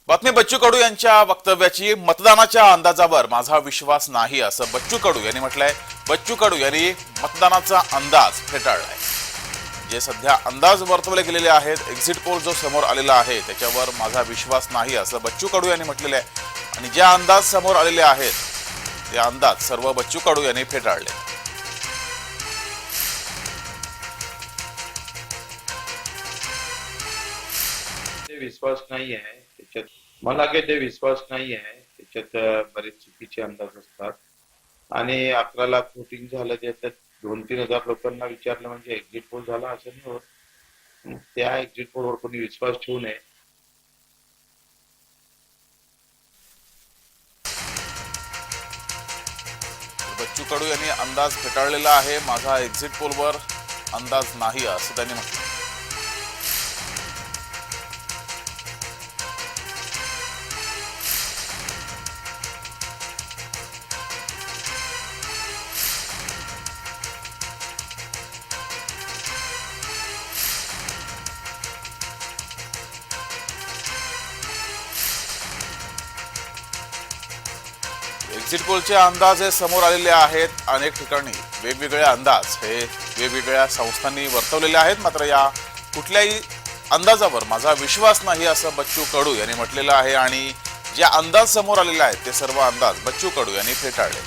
बातमी बच्चू कडू यांच्या वक्तव्याची मतदानाच्या अंदाजावर माझा विश्वास नाही असं बच्चू कडू यांनी म्हटलंय। बच्चू कडू यांनी मतदानाचा अंदाज फेटाळलाय। जे सध्या अंदाज वर्तवले गेलेले आहेत, एक्झिट पोल जो समोर आलेला आहे त्याच्यावर माझा विश्वास नाही असं बच्चू कडू यांनी म्हटलेलं आहे आणि जे अंदाज समोर आलेले आहेत ते अंदाज सर्व बच्चू कडू यांनी फेटाळले। विश्वास नाही आहे त्याच्यात, मला काही ते विश्वास नाही आहे त्याच्यात। बरेच चुकीचे अंदाज असतात आणि 11 लाख वोटिंग झालं त्याच्यात 2-3 हजार लोकांना विचारलं म्हणजे एक्झिट पोल झाला असं नाही होत। त्या एक्झिट पोलवर कोणी विश्वास ठेवू नये। बच्चू कडू यांनी अंदाज फेटाळलेला आहे। माझा एक्झिट पोलवर अंदाज नाही असं त्यांनी म्हटलं। एक्झिट पोलचे अंदाज हे समोर आलेले आहेत। अनेक ठिकाणी वेगवेगळे अंदाज हे वेगवेगळ्या संस्थांनी वर्तवलेले आहेत, मात्र या कुठल्याही अंदाजावर माझा विश्वास नाही असं बच्चू कडू यांनी म्हटलेलं आहे आणि जे अंदाज समोर आलेले आहेत ते सर्व अंदाज बच्चू कडू यांनी फेटाळले।